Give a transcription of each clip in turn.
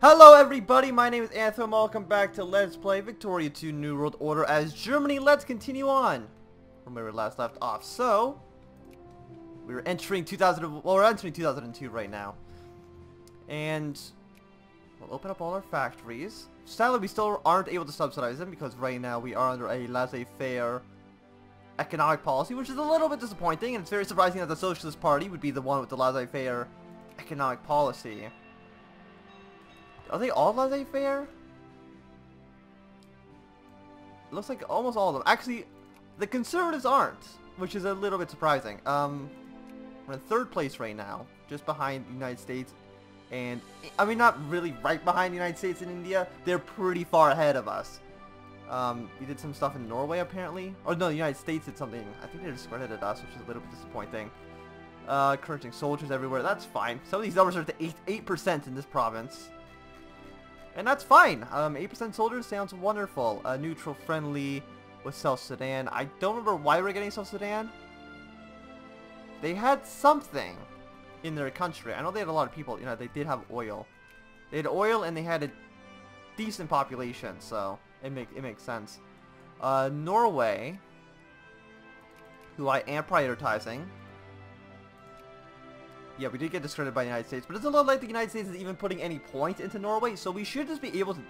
Hello everybody, my name is Anthem. Welcome back to Let's Play Victoria 2 New World Order as Germany. Let's continue on from where we last left off. So, we're entering 2002 right now. And we'll open up all our factories. Sadly, we still aren't able to subsidize them because right now we are under a laissez-faire economic policy, which is a little bit disappointing, and it's very surprising that the Socialist Party would be the one with the laissez-faire economic policy. Are they all laissez-faire? It looks like almost all of them. Actually, the Conservatives aren't, which is a little bit surprising. We're in third place right now, just behind the United States. And, I mean, not really right behind the United States and India. They're pretty far ahead of us. We did some stuff in Norway, apparently. Or, no, the United States did something. I think they discredited us, which is a little bit disappointing. Encouraging soldiers everywhere. That's fine. Some of these numbers are to 8% in this province. And that's fine. 8% soldiers sounds wonderful. Neutral friendly with South Sudan. I don't remember why we're getting South Sudan. They had something in their country. I know they had a lot of people. You know, they did have oil. They had oil and they had a decent population, so it makes sense. Norway, who I am prioritizing. Yeah, we did get discredited by the United States, but it doesn't look like the United States is even putting any points into Norway, so we should just be able to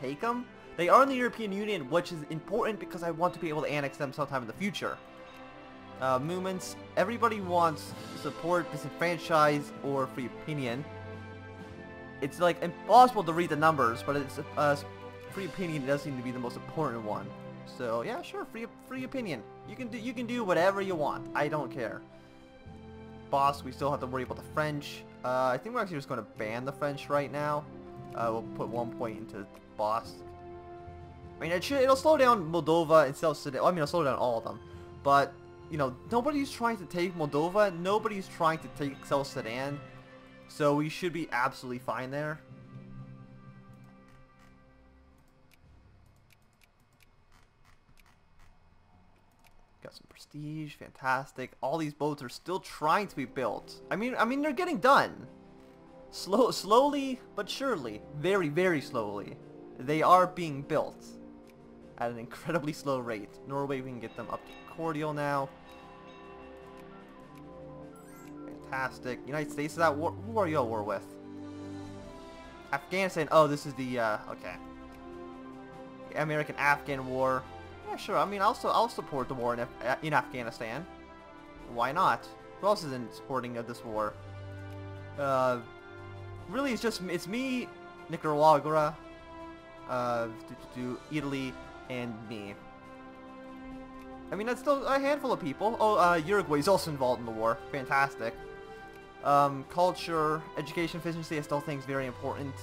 take them. They are in the European Union, which is important because I want to be able to annex them sometime in the future. Movements, everybody wants support, disenfranchise, or free opinion. It's like impossible to read the numbers, but it's free opinion does seem to be the most important one. So yeah, sure, free opinion. You can do whatever you want. I don't care. Boss, we still have to worry about the French. I think we're actually just going to ban the French right now. We'll put 1 point into boss. I mean, it'll slow down Moldova and South Sudan. Well, I mean, it'll slow down all of them. But, you know, nobody's trying to take Moldova. Nobody's trying to take South Sudan. So we should be absolutely fine there. Got some prestige, fantastic. All these boats are still trying to be built. I mean they're getting done. Slowly but surely, very, very slowly, they are being built at an incredibly slow rate. Norway, we can get them up to cordial now. Fantastic. United States is at war. Who are you at war with? Afghanistan. Oh, this is the okay. The American-Afghan War. Yeah, sure. I mean, I'll support the war in Afghanistan. Why not? Who else isn't supporting this war? Really, it's me, Nicaragua, Italy, and me. I mean, that's still a handful of people. Oh, Uruguay is also involved in the war. Fantastic. Culture, education efficiency, I still think is very important.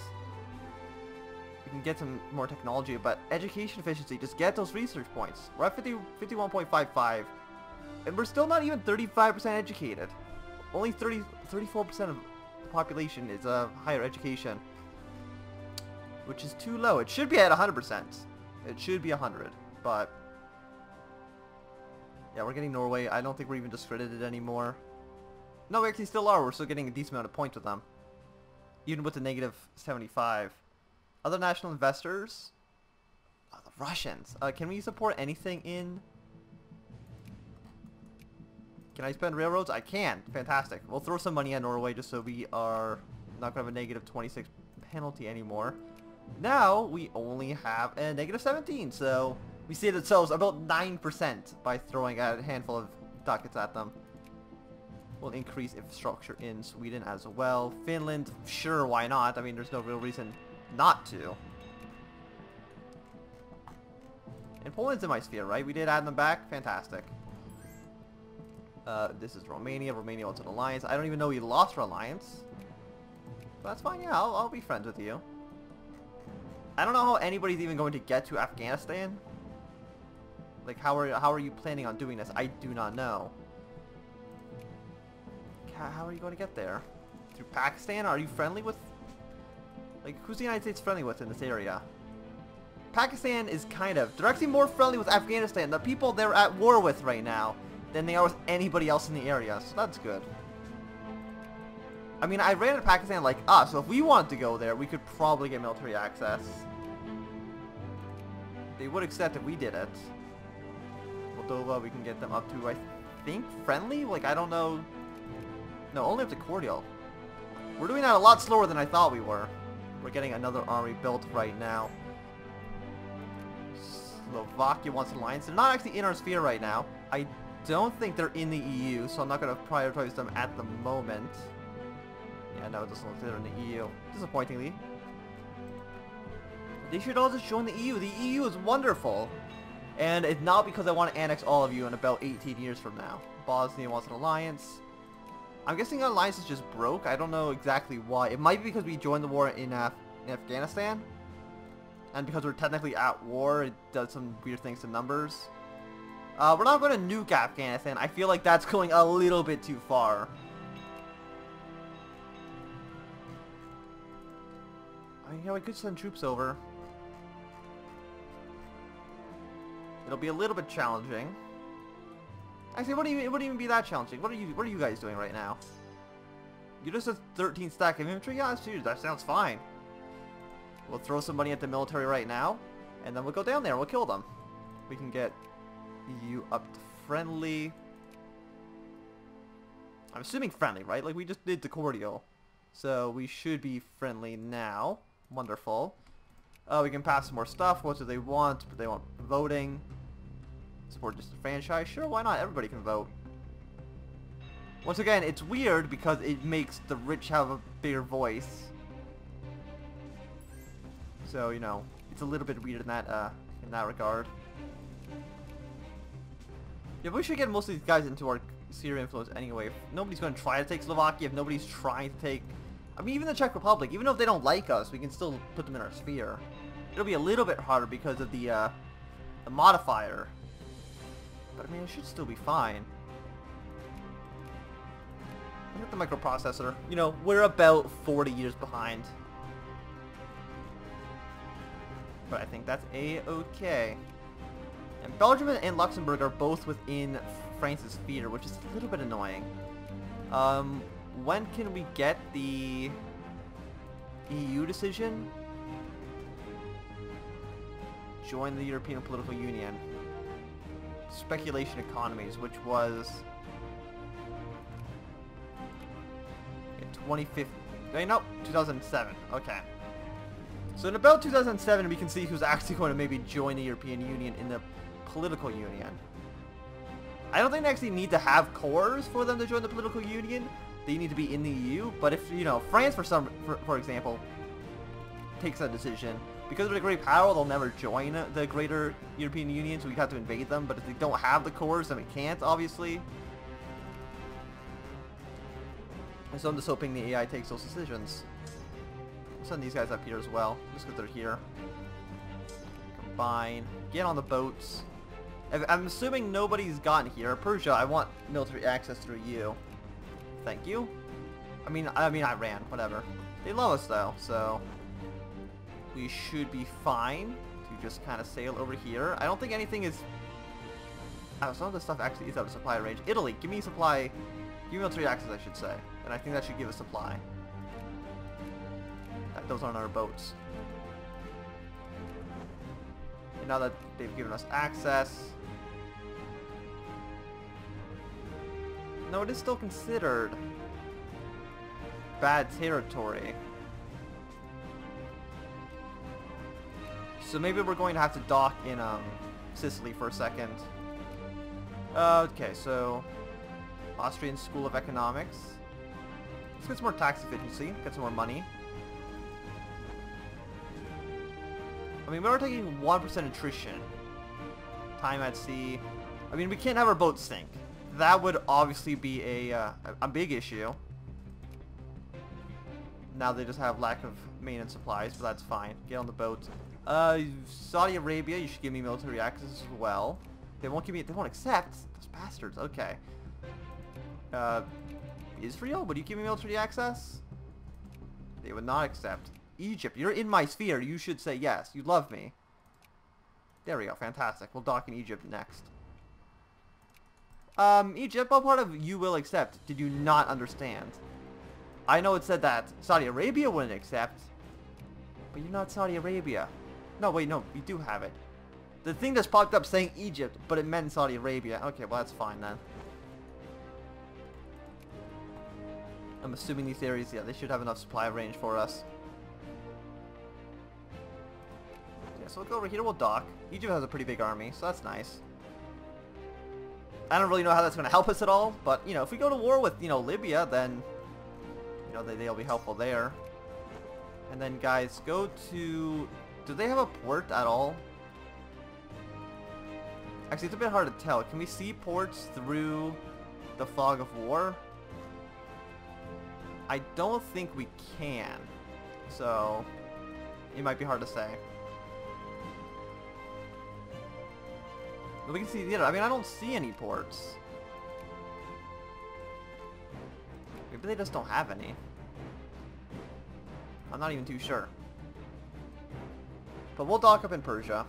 Can get some more technology, but education efficiency, just get those research points. We're at 51.55, and we're still not even 35% educated. Only 34% of the population is higher education, which is too low. It should be at 100%. It should be 100, but yeah, we're getting Norway. I don't think we're even discredited anymore. No, we actually still are. We're still getting a decent amount of points with them, even with the negative 75. Other national investors? Oh, the Russians. Can we support anything in... Can I spend railroads? I can. Fantastic. We'll throw some money at Norway just so we are not going to have a negative 26 penalty anymore. Now, we only have a negative 17, so we saved ourselves about 9% by throwing a handful of ducats at them. We'll increase infrastructure in Sweden as well. Finland, sure, why not? I mean, there's no real reason not to. And Poland's in my sphere, right? We did add them back. Fantastic. This is Romania. Romania wants an alliance. I don't even know we lost our alliance. But that's fine. Yeah, I'll be friends with you. I don't know how anybody's even going to get to Afghanistan. Like, how are you planning on doing this? I do not know. How are you going to get there? Through Pakistan? Are you friendly with... Like, who's the United States friendly with in this area? Pakistan is kind of... They're actually more friendly with Afghanistan, the people they're at war with right now, than they are with anybody else in the area. So that's good. I mean, Iran and Pakistan like us, so if we wanted to go there, we could probably get military access. They would accept if we did it. Moldova, we can get them up to, I think, friendly? Like, I don't know. No, only up to cordial. We're doing that a lot slower than I thought we were. We're getting another army built right now. Slovakia wants an alliance. They're not actually in our sphere right now. I don't think they're in the EU, so I'm not going to prioritize them at the moment. Yeah, no, it doesn't look like they're in the EU. Disappointingly. They should all just join the EU. The EU is wonderful. And it's not because I want to annex all of you in about 18 years from now. Bosnia wants an alliance. I'm guessing our alliance is just broke. I don't know exactly why. It might be because we joined the war in Afghanistan. And because we're technically at war, it does some weird things to numbers. We're not going to nuke Afghanistan. I feel like that's going a little bit too far. I mean, yeah, we could send troops over. It'll be a little bit challenging. Actually, it wouldn't even be that challenging. What are you guys doing right now? You just have 13 stack of infantry? Yeah, dude, that sounds fine. We'll throw some money at the military right now, and then we'll go down there and we'll kill them. We can get you up to friendly. I'm assuming friendly, right? Like, we just did the cordial. So, we should be friendly now. Wonderful. We can pass some more stuff. What do they want? They want voting. Support disenfranchised. Sure, why not? Everybody can vote. Once again, it's weird because it makes the rich have a bigger voice. So, you know, it's a little bit weird in that regard. Yeah, we should get most of these guys into our sphere of influence anyway. If nobody's going to try to take Slovakia, if nobody's trying to take... I mean, even the Czech Republic, even if they don't like us, we can still put them in our sphere. It'll be a little bit harder because of the modifier. But, I mean, it should still be fine. Look at the microprocessor. You know, we're about 40 years behind. But I think that's A-okay. And Belgium and Luxembourg are both within France's sphere, which is a little bit annoying. When can we get the EU decision? Join the European Political Union. Speculation economies, which was in 2015. Wait, no, 2007. Okay. So in about 2007, we can see who's actually going to maybe join the European Union in the political union. I don't think they actually need to have cores for them to join the political union. They need to be in the EU. But if, you know, France, for example, takes that decision, because they're a great power, they'll never join the greater European Union, so we have to invade them. But if they don't have the cores, then we can't, obviously. And so I'm just hoping the AI takes those decisions. We'll send these guys up here as well, just because they're here. Combine. Get on the boats. I'm assuming nobody's gotten here. Persia, I want military access through you. Thank you. I mean Iran, whatever. They love us though, so we should be fine to just kind of sail over here. I don't think anything is... Oh, some of this stuff actually is out of supply range. Italy, give me supply... Give me military access, I should say. And I think that should give us supply. Those aren't our boats. And now that they've given us access... No, it is still considered bad territory. So maybe we're going to have to dock in Sicily for a second. Okay, so Austrian School of Economics. Let's get some more tax efficiency, get some more money. I mean, we're taking 1% attrition. Time at sea. I mean, we can't have our boat sink. That would obviously be a big issue. Now they just have lack of maintenance supplies, but that's fine. Get on the boat. Saudi Arabia, you should give me military access as well. They won't give me. They won't accept. Those bastards. Okay. Israel, would you give me military access? They would not accept. Egypt, you're in my sphere. You should say yes. You love me. There we go. Fantastic. We'll dock in Egypt next. Egypt, what part of you will accept did you not understand? I know it said that Saudi Arabia wouldn't accept. But you're not Saudi Arabia. No, wait, no, we do have it. The thing that's popped up saying Egypt, but it meant Saudi Arabia. Okay, well, that's fine then. I'm assuming these areas, yeah, they should have enough supply range for us. Yeah, so we'll go over here, we'll dock. Egypt has a pretty big army, so that's nice. I don't really know how that's going to help us at all, but, you know, if we go to war with, you know, Libya, then, you know, they'll be helpful there. And then, guys, go to... Do they have a port at all? Actually, it's a bit hard to tell. Can we see ports through the fog of war? I don't think we can. So, it might be hard to say. But we can see the other. I mean, I don't see any ports. Maybe they just don't have any. I'm not even too sure. But we'll dock up in Persia.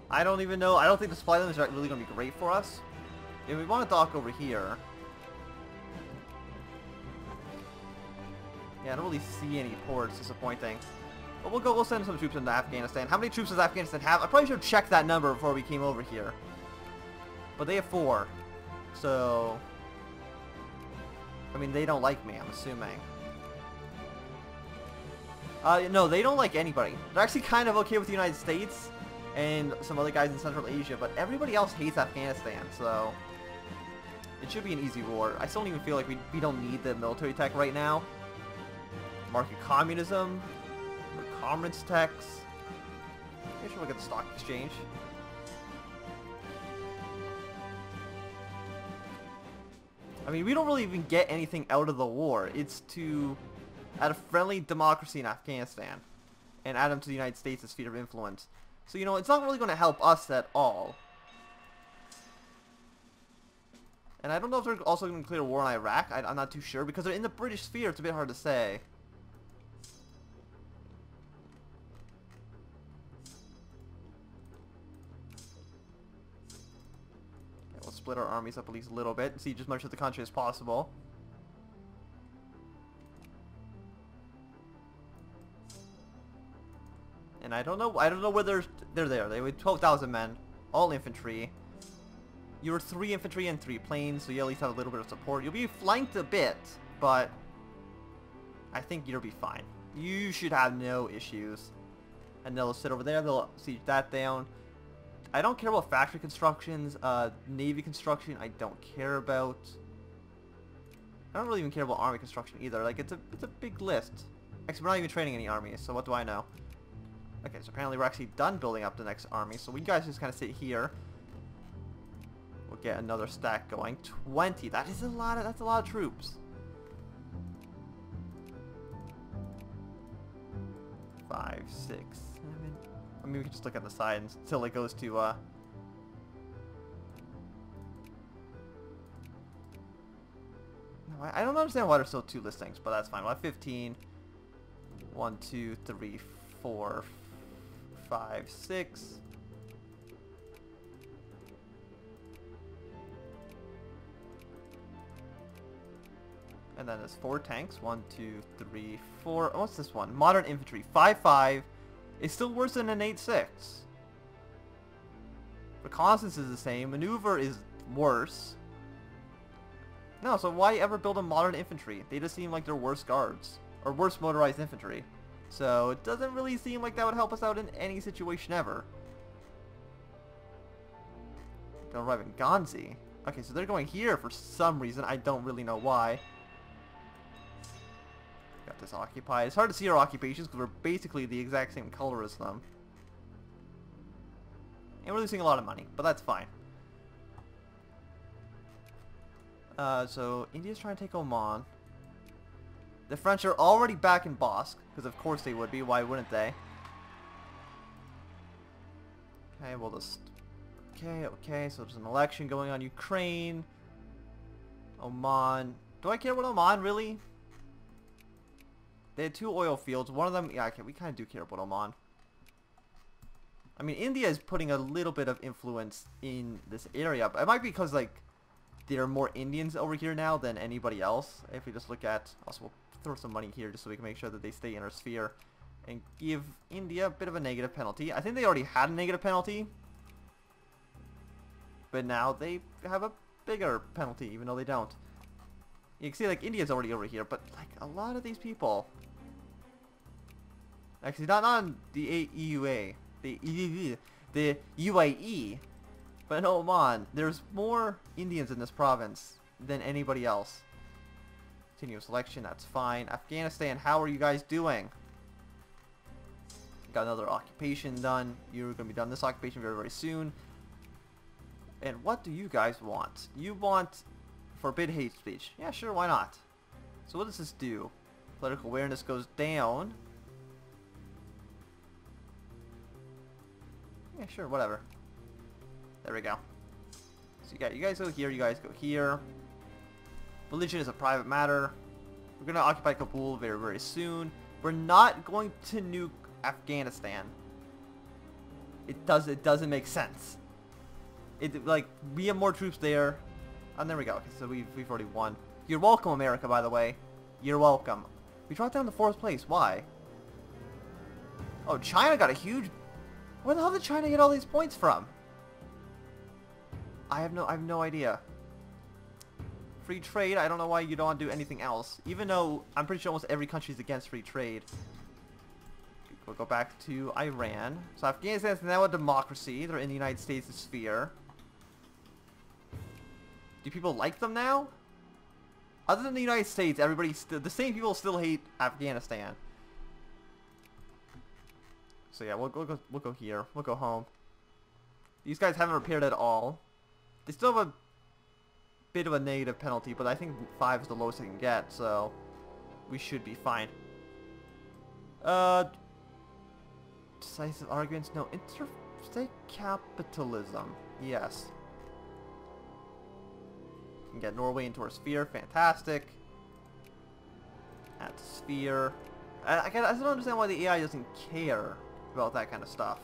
I don't even know. I don't think the supply limits are really going to be great for us. If we want to dock over here... Yeah, I don't really see any ports. Disappointing. But we'll send some troops into Afghanistan. How many troops does Afghanistan have? I probably should have checked that number before we came over here. But they have 4. So... I mean, they don't like me, I'm assuming. No, they don't like anybody. They're actually kind of okay with the United States and some other guys in Central Asia, but everybody else hates Afghanistan, so... It should be an easy war. I still don't even feel like we don't need the military tech right now. Market communism. Commerce tax. I should look at the stock exchange. I mean, we don't really even get anything out of the war. It's to add a friendly democracy in Afghanistan and add them to the United States' sphere of influence. So, you know, it's not really going to help us at all. And I don't know if they're also going to declare war on Iraq. I'm not too sure. Because they're in the British sphere, it's a bit hard to say. Okay, we'll split our armies up at least a little bit and siege as much of the country as possible. And I don't know whether they're there. They were 12,000 men, all infantry. You're 3 infantry and 3 planes, so you at least have a little bit of support. You'll be flanked a bit, but I think you'll be fine. You should have no issues. And they'll sit over there, they'll siege that down. I don't care about factory constructions, navy construction, I don't care about. I don't really even care about army construction either. Like, it's a big list. Actually, we're not even training any armies, so what do I know? Okay, so apparently we're actually done building up the next army, so we guys just kind of sit here. We'll get another stack going. 20. That's a lot of troops. 5, 6, 7. I mean, we can just look at the side until it goes to no, I don't understand why there's still 2 listings, but that's fine. We'll have 15. 1, 2, 3, 4, 5, 6. And then there's 4 tanks. 1, 2, 3, 4. Oh, what's this one? Modern infantry. 5.5. It's still worse than an 8.6. Reconnaissance is the same. Maneuver is worse. No, so why ever build a modern infantry? They just seem like they're worse guards. Or worse motorized infantry. So it doesn't really seem like that would help us out in any situation ever. They'll arrive in Ghanzi. Okay, so they're going here for some reason. I don't really know why. Got this occupied. It's hard to see our occupations because we're basically the exact same color as them. And we're losing a lot of money, but that's fine. So India's trying to take Oman. The French are already back in Bosque, because of course they would be. Why wouldn't they? Okay, we'll just... Okay, so there's an election going on. Ukraine. Oman. Do I care about Oman, really? They had 2 oil fields. One of them... Yeah, okay, we kind of do care about Oman. I mean, India is putting a little bit of influence in this area. But it might be because, like... there are more Indians over here now than anybody else. If we just look at, also we'll throw some money here just so we can make sure that they stay in our sphere and give India a bit of a negative penalty. I think they already had a negative penalty, but now they have a bigger penalty, even though they don't. You can see like India's already over here, but like a lot of these people, actually not on the EUA, the UAE, but in Oman, there's more Indians in this province than anybody else. Continue selection, that's fine. Afghanistan, how are you guys doing? Got another occupation done. You're going to be done this occupation very, very soon. And what do you guys want? You want forbid hate speech. Yeah, sure, why not? So what does this do? Political awareness goes down. Yeah, sure, whatever. There we go. So you guys go here, you guys go here. Religion is a private matter. We're going to occupy Kabul very, very soon. We're not going to nuke Afghanistan. It doesn't make sense. Like, we have more troops there. And there we go. Okay, so we've already won. You're welcome, America, by the way. You're welcome. We dropped down to 4th place. Why? Oh, China got a huge... Where the hell did China get all these points from? I have no idea. Free trade, I don't know why you don't want to do anything else. Even though I'm pretty sure almost every country is against free trade. We'll go back to Iran. So Afghanistan is now a democracy. They're in the United States' sphere. Do people like them now? Other than the United States, the same people still hate Afghanistan. So yeah, we'll go here. We'll go home. These guys haven't repaired at all. They still have a bit of a negative penalty, but I think 5 is the lowest they can get, so we should be fine. Decisive arguments? No. Interstate capitalism. Yes. Can get Norway into our sphere. Fantastic. Add to sphere. I don't understand why the AI doesn't care about that kind of stuff.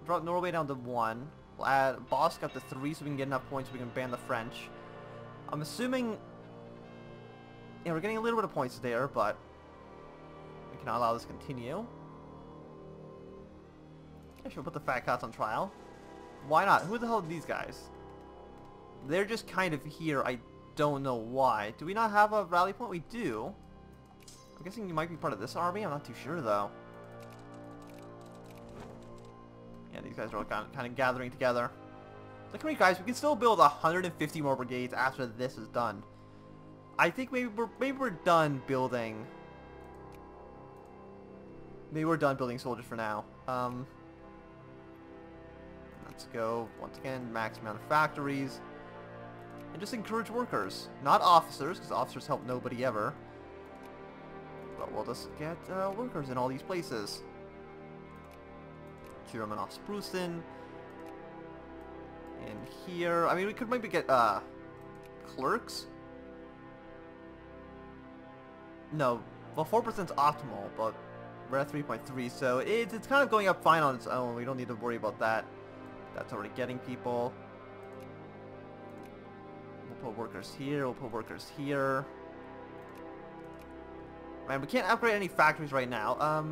Drop Norway down to 1. We'll add Bosk up to 3 so we can get enough points so we can ban the French. I'm assuming... Yeah, we're getting a little bit of points there, but... we cannot allow this to continue. I should put the fat cats on trial. Why not? Who the hell are these guys? They're just kind of here. I don't know why. Do we not have a rally point? We do. I'm guessing you might be part of this army. I'm not too sure, though. Yeah, these guys are all kind of gathering together. Look at me, guys. We can still build 150 more brigades after this is done. I think maybe we're done building... Maybe we're done building soldiers for now. Let's go, once again, max amount of factories. And just encourage workers. Not officers, because officers help nobody ever. But we'll just get workers in all these places. German Ostpreußen. And here, I mean, we could maybe get clerks. No, well, 4% is optimal, but we're at 3.3, so it's kind of going up fine on its own. We don't need to worry about that. That's already getting people. We'll put workers here. We'll put workers here. Man, we can't upgrade any factories right now.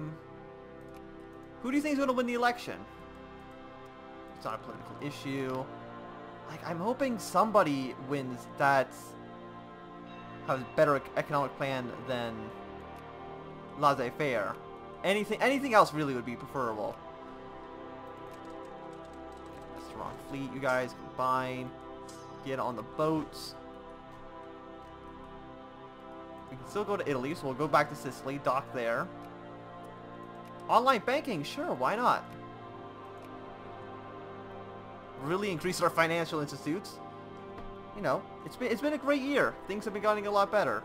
Who do you think is going to win the election? It's not a political issue. Like, I'm hoping somebody wins that has a better economic plan than laissez-faire. Anything else really would be preferable. That's the wrong fleet, you guys. Combine. Get on the boats. We can still go to Italy, so we'll go back to Sicily, dock there. Online banking, sure, why not? Really increase our financial institutes. You know, it's been a great year. Things have been getting a lot better.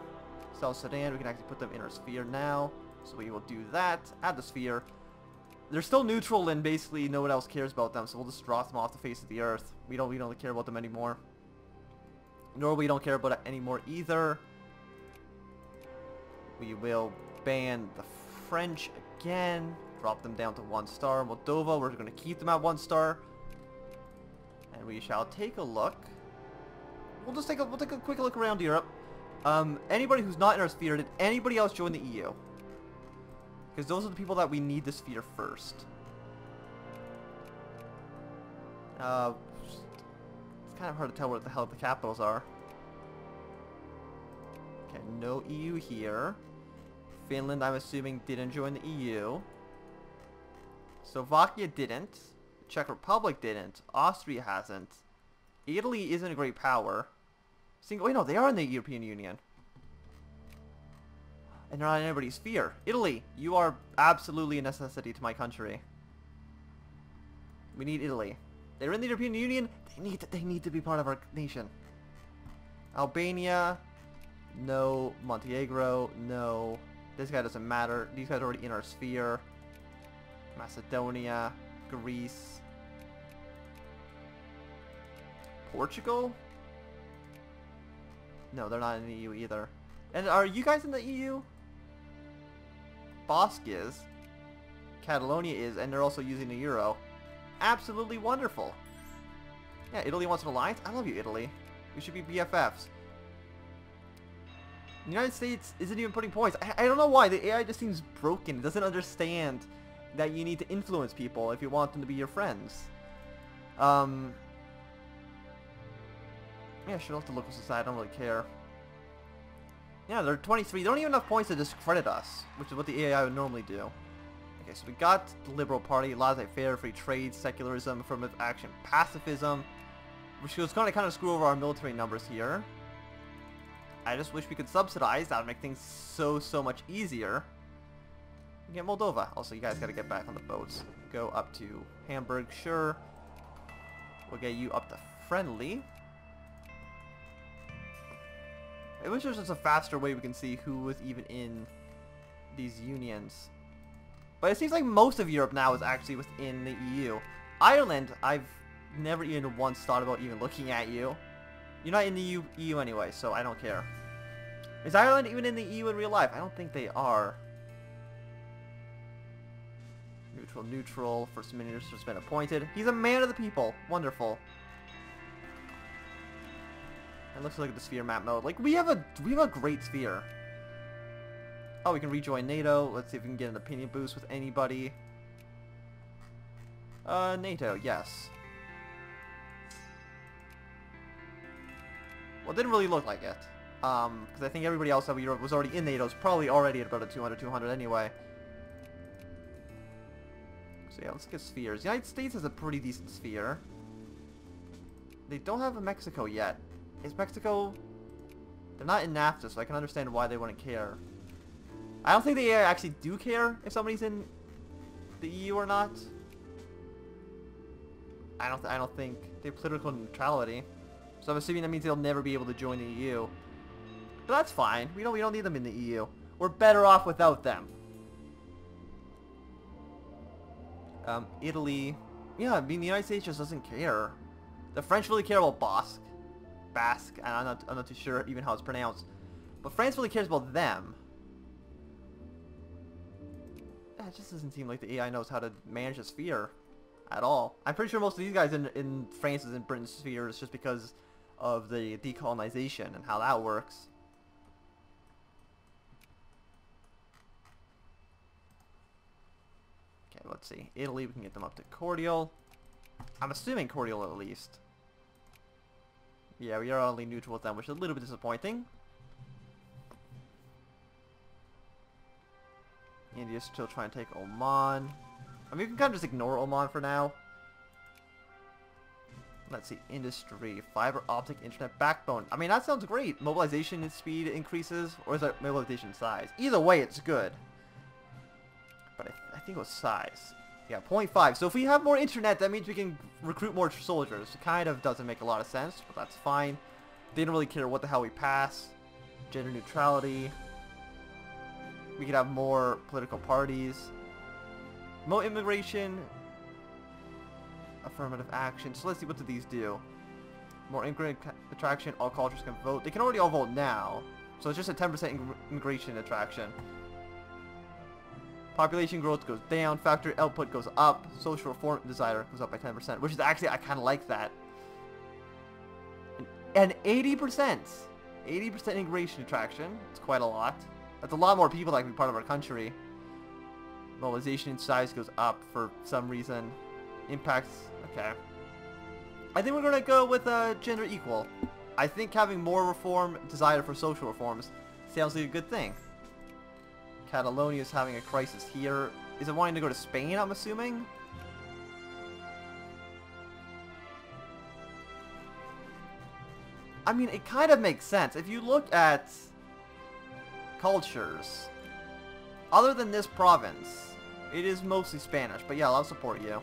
South Sudan, we can actually put them in our sphere now. So we will do that. Add the sphere. They're still neutral and basically no one else cares about them, so we'll just drop them off the face of the earth. We don't care about them anymore. Nor we don't care about it anymore either. We will ban the French again. Drop them down to 1 star. Moldova, we're going to keep them at 1 star. And we shall take a look. we'll just take a quick look around Europe. Anybody who's not in our sphere, did anybody else join the EU? Because those are the people that we need the sphere first. It's kind of hard to tell what the hell the capitals are. Okay, no EU here. Finland, I'm assuming, didn't join the EU. Slovakia didn't. Czech Republic didn't. Austria hasn't. Italy isn't a great power. Wait, no, they are in the European Union. And they're not in anybody's sphere. Italy, you are absolutely a necessity to my country. We need Italy. They're in the European Union. They need to be part of our nation. Albania, no. Montenegro, no. This guy doesn't matter. These guys are already in our sphere. Macedonia, Greece, Portugal. No, they're not in the EU either. And are you guys in the EU? Basque is. Catalonia is, and they're also using the euro. Absolutely wonderful. Yeah, Italy wants an alliance. I love you, Italy. We should be BFFs. The United States isn't even putting points. I don't know why. The AI just seems broken. It doesn't understand that you need to influence people if you want them to be your friends. Yeah, should off the local society. I don't really care. Yeah, they're 23. They don't even have points to discredit us, which is what the AI would normally do. Okay, so we got the Liberal Party, laissez-faire, free trade, secularism, affirmative action, pacifism, which was going to kind of screw over our military numbers here. I just wish we could subsidize. That would make things so much easier. We get Moldova. Also, you guys got to get back on the boats. Go up to Hamburg, sure. We'll get you up to friendly. I wish there was just a faster way we can see who was even in these unions. But it seems like most of Europe now is actually within the EU. Ireland, I've never even once thought about even looking at you. You're not in the EU anyway, so I don't care. Is Ireland even in the EU in real life? I don't think they are. Neutral. First minister's been appointed. He's a man of the people. Wonderful. And let's look at the sphere map mode. Like we have a great sphere. Oh, we can rejoin NATO. Let's see if we can get an opinion boost with anybody. NATO, yes. Well, it didn't really look like it. Because I think everybody else that was already in NATO is probably already at about a 200 anyway. So yeah, let's get spheres. The United States has a pretty decent sphere. They don't have a Mexico yet. Is Mexico... They're not in NAFTA, so I can understand why they wouldn't care. I don't think they actually do care if somebody's in the EU or not. I don't think they have political neutrality. So I'm assuming that means they'll never be able to join the EU. But that's fine. We don't need them in the EU. We're better off without them. Italy. Yeah, I mean the United States just doesn't care. The French really care about Basque. I'm not too sure even how it's pronounced. But France really cares about them. Yeah, it just doesn't seem like the AI knows how to manage a sphere at all. I'm pretty sure most of these guys in France's and Britain's spheres just because of the decolonization and how that works. Okay, let's see. Italy, we can get them up to cordial. I'm assuming cordial at least. Yeah, we are only neutral with them, which is a little bit disappointing. India's still trying to take Oman. I mean, we can kind of just ignore Oman for now. Let's see, industry, fiber optic internet backbone. I mean, that sounds great. Mobilization speed increases, or is that mobilization size? Either way, it's good. But I think it was size. Yeah, 0.5. So if we have more internet, that means we can recruit more soldiers. It kind of doesn't make a lot of sense, but that's fine. They don't really care what the hell we pass. Gender neutrality. We could have more political parties. More immigration. Affirmative action. So let's see, what do these do? More immigrant attraction. All cultures can vote. They can already all vote now. So it's just a 10% immigration attraction. Population growth goes down. Factory output goes up. Social reform desire goes up by 10%. Which is actually, I kind of like that. And 80%. 80% immigration attraction. It's quite a lot. That's a lot more people that can be part of our country. Mobilization size goes up for some reason. Impacts. Okay. I think we're going to go with gender equal. I think having more reform, desire for social reforms, sounds like a good thing. Catalonia is having a crisis here. Is it wanting to go to Spain, I'm assuming? I mean, it kind of makes sense. If you look at cultures, other than this province, it is mostly Spanish. But yeah, I'll support you.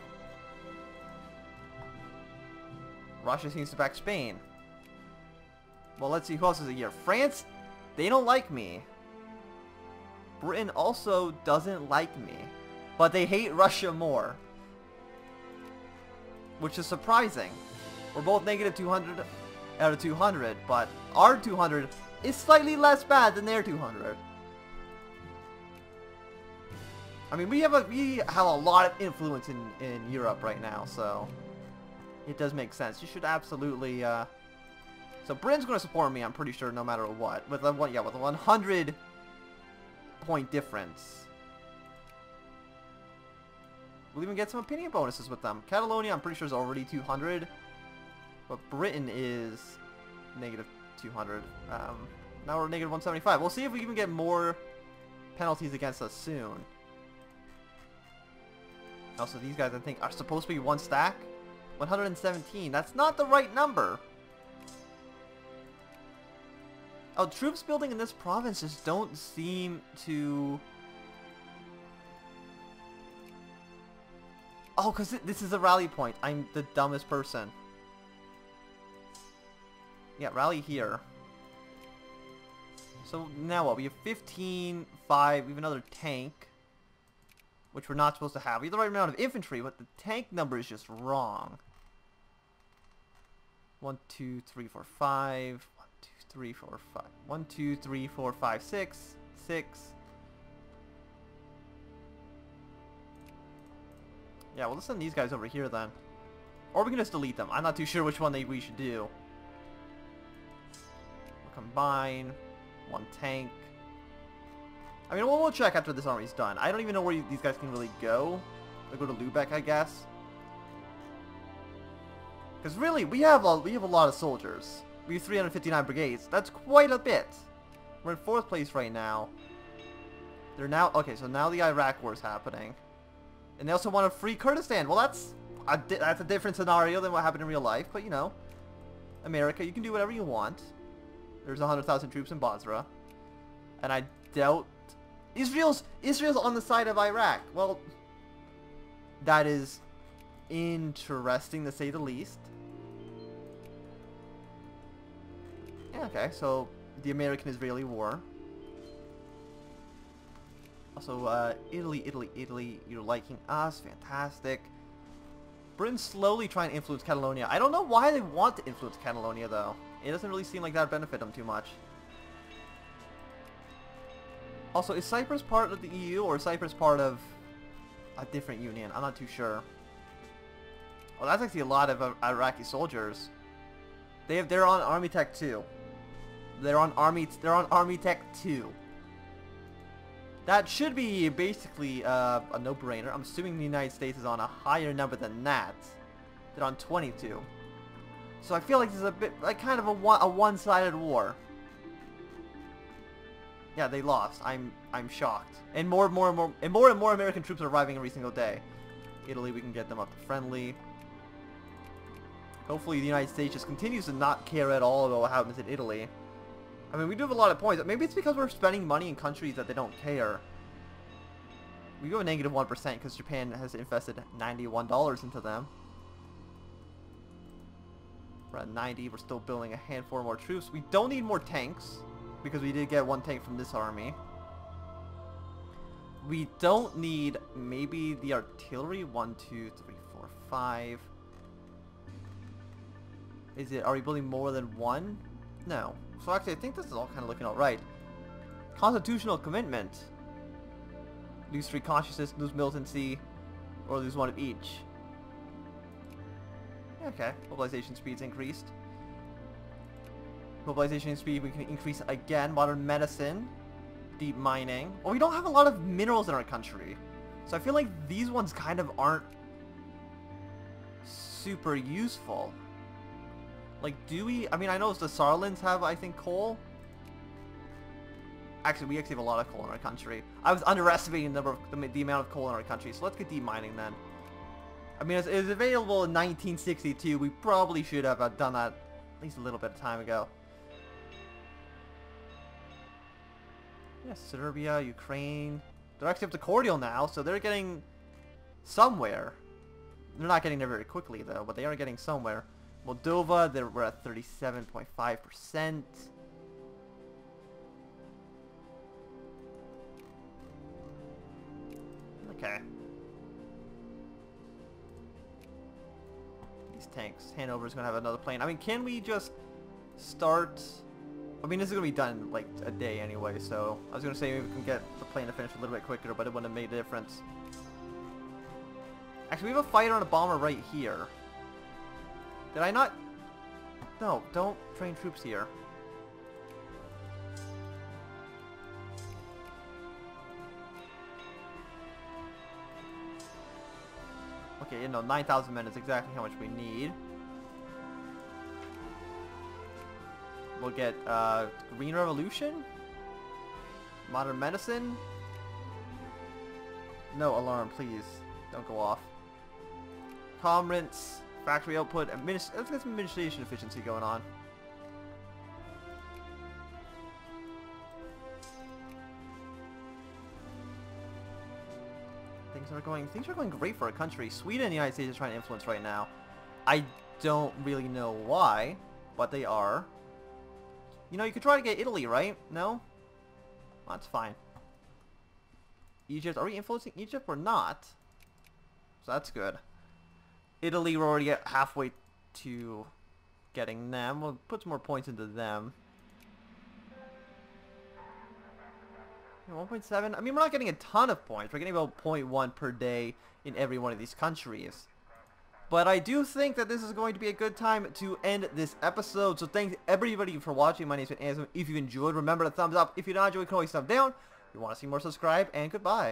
Russia seems to back Spain. Well, let's see who else is here. France, they don't like me. Britain also doesn't like me. But they hate Russia more. Which is surprising. We're both negative 200 out of 200, but our 200 is slightly less bad than their 200. I mean, we have a lot of influence in Europe right now, so it does make sense. You should absolutely, so Britain's going to support me, I'm pretty sure, no matter what. With a 100 point difference. We'll even get some opinion bonuses with them. Catalonia, I'm pretty sure, is already 200. But Britain is negative 200. Now we're negative 175. We'll see if we even get more penalties against us soon. Also, these guys, I think, are supposed to be one stack. 117. That's not the right number. Oh, troops building in this province just don't seem to... Oh, because this is a rally point. I'm the dumbest person. Yeah, rally here. So now what? We have 15, 5, we have another tank. Which we're not supposed to have. We have the right amount of infantry, but the tank number is just wrong. 1, 2, 3, 4, 5. 1, 2, 3, 4, 5. 1, 2, 3, 4, 5, 6. 6. Yeah, well, let's send these guys over here then. Or we can just delete them. I'm not too sure which one we should do. We'll combine. 1 tank. I mean, we'll check after this army's done. I don't even know where these guys can really go. They'll go to Lubeck, I guess. Because really, we have a lot of soldiers. We have 359 brigades. That's quite a bit. We're in 4th place right now. They're now... Okay, so now the Iraq war is happening. And they also want to free Kurdistan. Well, that's a different scenario than what happened in real life. But, you know, America, you can do whatever you want. There's 100,000 troops in Basra. And I doubt... Israel's on the side of Iraq. Well, that is interesting to say the least. Yeah, okay, so the American-Israeli war. Also, Italy, you're liking us. Fantastic. Britain's slowly trying to influence Catalonia. I don't know why they want to influence Catalonia, though. It doesn't really seem like that would benefit them too much. Also, is Cyprus part of the EU, or is Cyprus part of a different union? I'm not too sure. Well, that's actually a lot of Iraqi soldiers. They're on Army Tech 2. They're on Army Tech 2. That should be basically a no-brainer. I'm assuming the United States is on a higher number than that. They're on 22. So I feel like this is a bit like kind of a one-sided war. Yeah, they lost. I'm shocked. And more American troops are arriving every single day. Italy, we can get them up to friendly. Hopefully the United States just continues to not care at all about what happens in Italy. I mean, we do have a lot of points. Maybe it's because we're spending money in countries that they don't care. We go a negative 1% because Japan has invested $91 into them. We're at 90. We're still building a handful more troops. We don't need more tanks because we did get 1 tank from this army. We don't need maybe the artillery. 1, 2, 3, 4, 5. Are we building more than 1? No. So actually, I think this is all kind of looking alright. Constitutional commitment. Lose 3 consciousness, lose militancy, or lose 1 of each. Okay. Mobilization speed's increased. Mobilization speed, we can increase again. Modern medicine. Deep mining. Well, we don't have a lot of minerals in our country. So I feel like these ones kind of aren't super useful. Like, do we... I mean, I know the Sarlans have, I think, coal. Actually, we actually have a lot of coal in our country. I was underestimating the amount of coal in our country, so let's get deep mining then. I mean, it was available in 1962. We probably should have done that at least a little bit of time ago. Yeah, Serbia, Ukraine. They're actually up to cordial now, so they're getting somewhere. They're not getting there very quickly, though, but they are getting somewhere. Moldova, we're at 37.5%. Okay. These tanks. Hanover's gonna have another plane. I mean, can we just start... I mean, this is gonna be done in, like, a day anyway, so... I was gonna say maybe we can get the plane to finish a little bit quicker, but it wouldn't have made a difference. Actually, we have a fighter and a bomber right here. Did I not... No, don't train troops here. Okay, you know, 9,000 men is exactly how much we need. We'll get, Green Revolution? Modern Medicine? No alarm, please. Don't go off. Commerce, factory output, let's get some administration efficiency going on. Things are going great for our country. Sweden and the United States are trying to influence right now. I don't really know why, but they are. You know, you could try to get Italy, right? No? That's fine. Egypt, are we influencing Egypt or not? So that's good. Italy, we're already at halfway to getting them. We'll put some more points into them. 1.7? I mean, we're not getting a ton of points. We're getting about 0.1 per day in every one of these countries. But I do think that this is going to be a good time to end this episode. So thanks everybody for watching. My name's been Ansem. If you enjoyed, remember to thumbs up. If you don't enjoy, you can always thumb down. If you want to see more, subscribe. And goodbye.